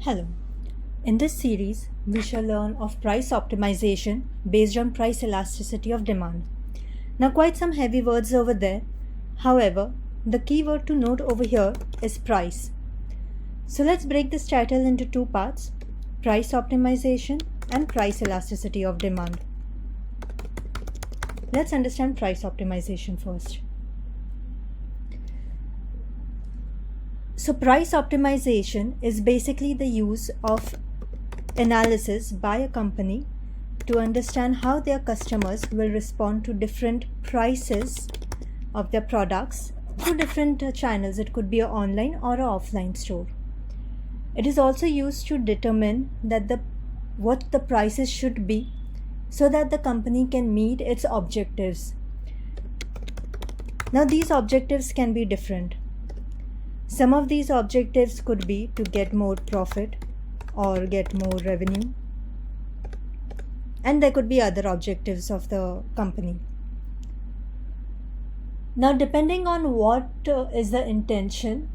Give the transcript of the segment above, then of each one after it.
Hello. In this series, we shall learn of price optimization based on price elasticity of demand. Now, quite some heavy words over there. However, the key word to note over here is price. So let's break this title into two parts: price optimization and price elasticity of demand. Let's understand price optimization first. So price optimization is basically the use of analysis by a company to understand how their customers will respond to different prices of their products through different channels. It could be an online or an offline store. It is also used to determine what the prices should be so that the company can meet its objectives. Now these objectives can be different. Some of these objectives could be to get more profit or get more revenue, and there could be other objectives of the company. Now, depending on what is the intention,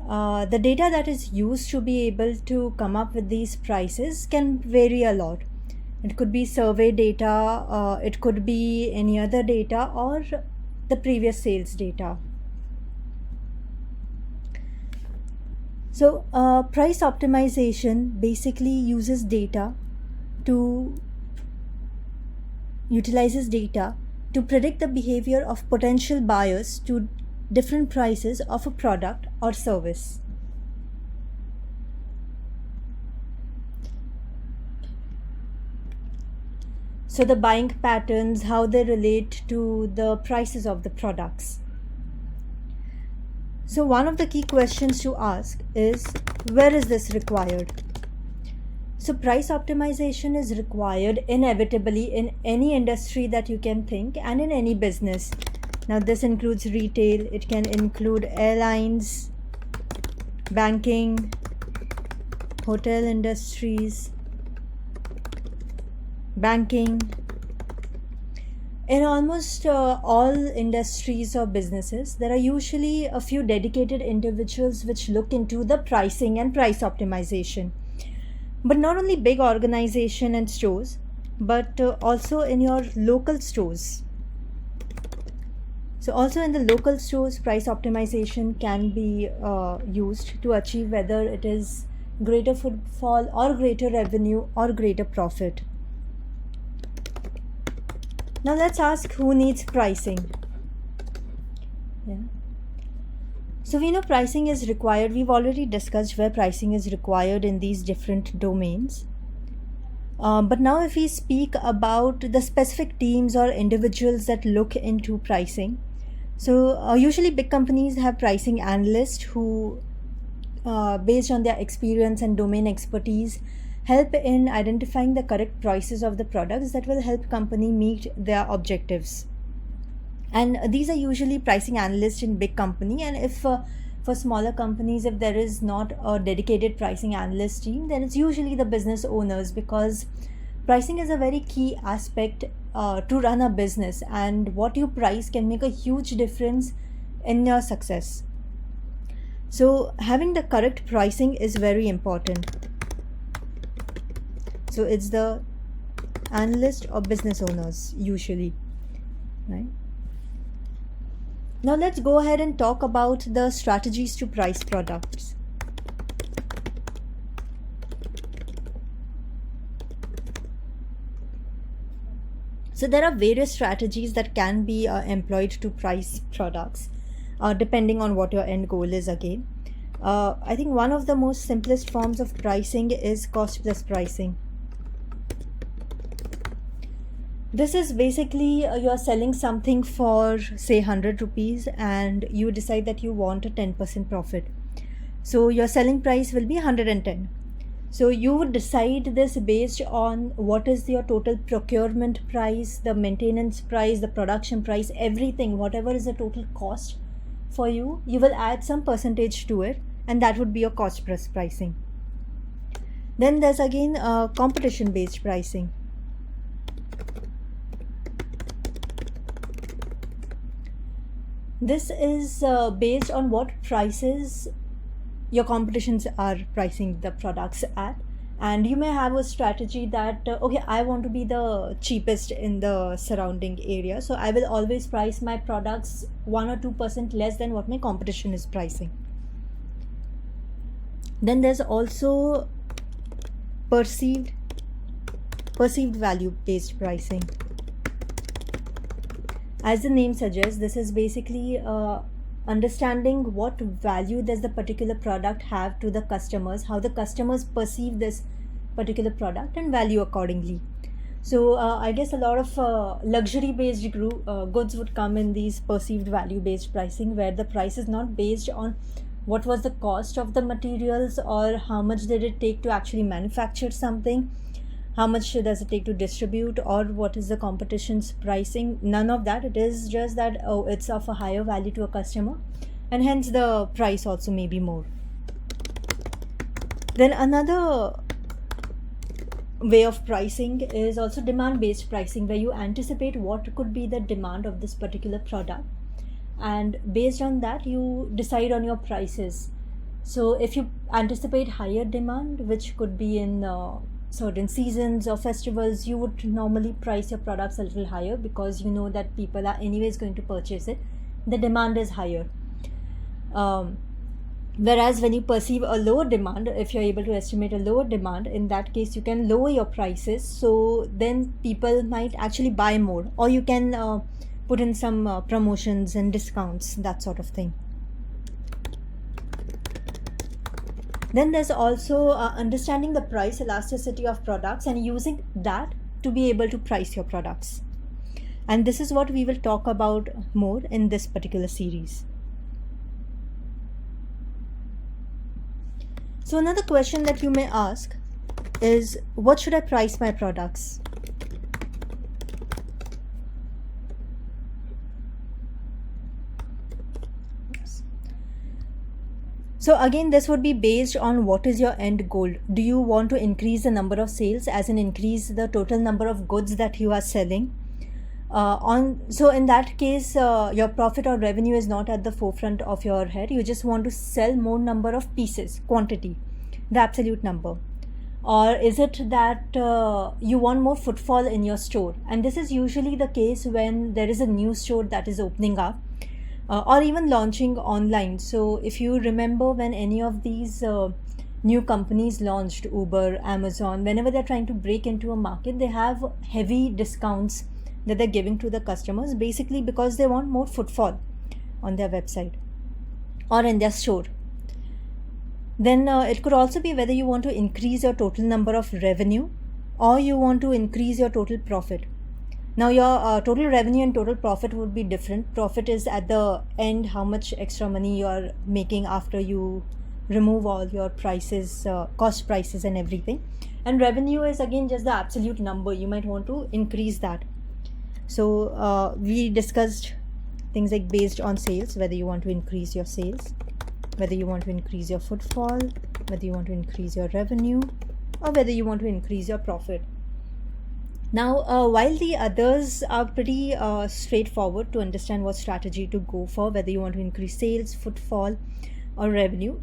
the data that is used to be able to come up with these prices can vary a lot. It could be survey data, it could be any other data, or the previous sales data. So price optimization basically utilizes data to predict the behavior of potential buyers to different prices of a product or service. So the buying patterns, how they relate to the prices of the products. So one of the key questions to ask is, where is this required? So price optimization is required inevitably in any industry that you can think and in any business. Now this includes retail, it can include airlines, banking, hotel industries, banking. In almost all industries or businesses, there are usually a few dedicated individuals which look into the pricing and price optimization. But not only big organization and stores, but also in your local stores. So also in the local stores, price optimization can be used to achieve whether it is greater footfall or greater revenue or greater profit. Now let's ask, who needs pricing? So we know pricing is required. We've already discussed where pricing is required in these different domains. But now if we speak about the specific teams or individuals that look into pricing, so usually big companies have pricing analysts who, based on their experience and domain expertise, help in identifying the correct prices of the products that will help company meet their objectives. And these are usually pricing analysts in big company, and if for smaller companies, if there is not a dedicated pricing analyst team, then it's usually the business owners, because pricing is a very key aspect to run a business, and what you price can make a huge difference in your success. So having the correct pricing is very important. So it's the analyst or business owners usually, right? Now let's go ahead and talk about the strategies to price products. So there are various strategies that can be employed to price products, depending on what your end goal is again. I think one of the most simplest forms of pricing is cost plus pricing. This is basically you're selling something for say 100 rupees and you decide that you want a 10% profit. So your selling price will be 110. So you would decide this based on what is your total procurement price, the maintenance price, the production price, everything, whatever is the total cost for you, you will add some percentage to it, and that would be your cost plus pricing. Then there's again competition based pricing. This is based on what prices your competitions are pricing the products at. And you may have a strategy that okay, I want to be the cheapest in the surrounding area, so I will always price my products 1 or 2% less than what my competition is pricing. Then there's also perceived value based pricing. As the name suggests, this is basically understanding what value does the particular product have to the customers, how the customers perceive this particular product, and value accordingly. So I guess a lot of luxury based goods would come in these perceived value based pricing, where the price is not based on what was the cost of the materials or how much did it take to actually manufacture something, how much does it take to distribute, or what is the competition's pricing. None of that. It is just that, oh, it's of a higher value to a customer, and hence the price also may be more. Then another way of pricing is also demand based pricing, where you anticipate what could be the demand of this particular product, and based on that you decide on your prices. So if you anticipate higher demand, which could be in certain seasons or festivals, you would normally price your products a little higher, because you know that people are anyways going to purchase it. The demand is higher. Whereas when you perceive a lower demand, if you're able to estimate a lower demand, in that case you can lower your prices, so then people might actually buy more, or you can put in some promotions and discounts, that sort of thing. Then there's also understanding the price elasticity of products and using that to be able to price your products. And this is what we will talk about more in this particular series. So another question that you may ask is, what should I price my products? So again, this would be based on what is your end goal. Do you want to increase the number of sales, as in increase the total number of goods that you are selling? So in that case, your profit or revenue is not at the forefront of your head. You just want to sell more number of pieces, quantity, the absolute number. Or is it that you want more footfall in your store? And this is usually the case when there is a new store that is opening up, or even launching online. So if you remember, when any of these new companies launched, Uber, Amazon, whenever they're trying to break into a market, they have heavy discounts that they're giving to the customers, basically because they want more footfall on their website or in their store. Then it could also be whether you want to increase your total number of revenue, or you want to increase your total profit. Now your total revenue and total profit would be different. Profit is at the end, how much extra money you are making after you remove all your prices, cost prices and everything. And revenue is again just the absolute number. You might want to increase that. So we discussed things like based on sales, whether you want to increase your sales, whether you want to increase your footfall, whether you want to increase your revenue, or whether you want to increase your profit. Now, while the others are pretty straightforward to understand what strategy to go for, whether you want to increase sales, footfall, or revenue,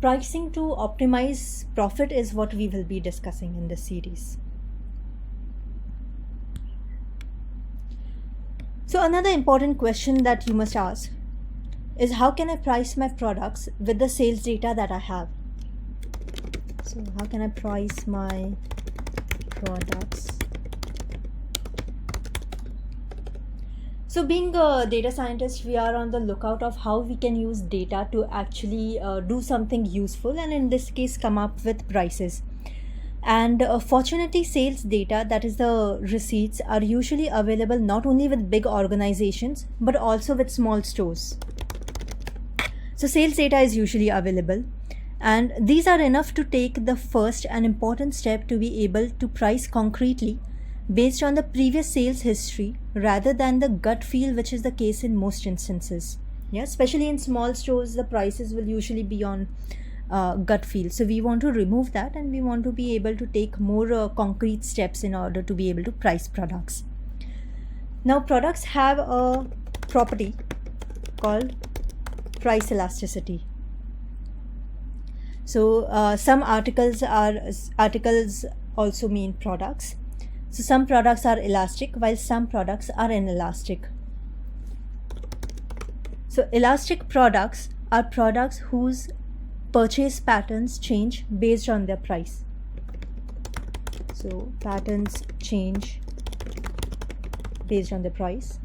pricing to optimize profit is what we will be discussing in this series. So another important question that you must ask is, how can I price my products with the sales data that I have? So how can I price my products? So being a data scientist, we are on the lookout of how we can use data to actually do something useful, and in this case come up with prices. And fortunately, sales data, that is the receipts, are usually available not only with big organizations but also with small stores. So sales data is usually available, and these are enough to take the first and important step to be able to price concretely based on the previous sales history rather than the gut feel, which is the case in most instances. Yeah, especially in small stores, the prices will usually be on gut feel. So we want to remove that, and we want to be able to take more concrete steps in order to be able to price products. Now, products have a property called price elasticity. So some articles also mean products. So some products are elastic while some products are inelastic. So elastic products are products whose purchase patterns change based on their price. So patterns change based on the price.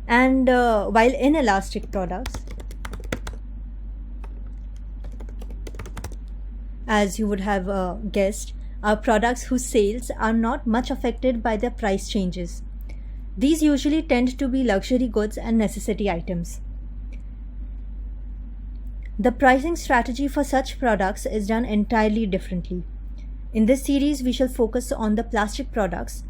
And while inelastic products, as you would have guessed, are products whose sales are not much affected by their price changes. These usually tend to be luxury goods and necessity items. The pricing strategy for such products is done entirely differently. In this series, we shall focus on the plastic products,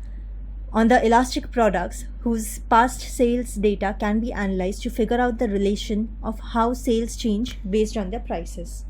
on the elastic products whose past sales data can be analyzed to figure out the relation of how sales change based on their prices.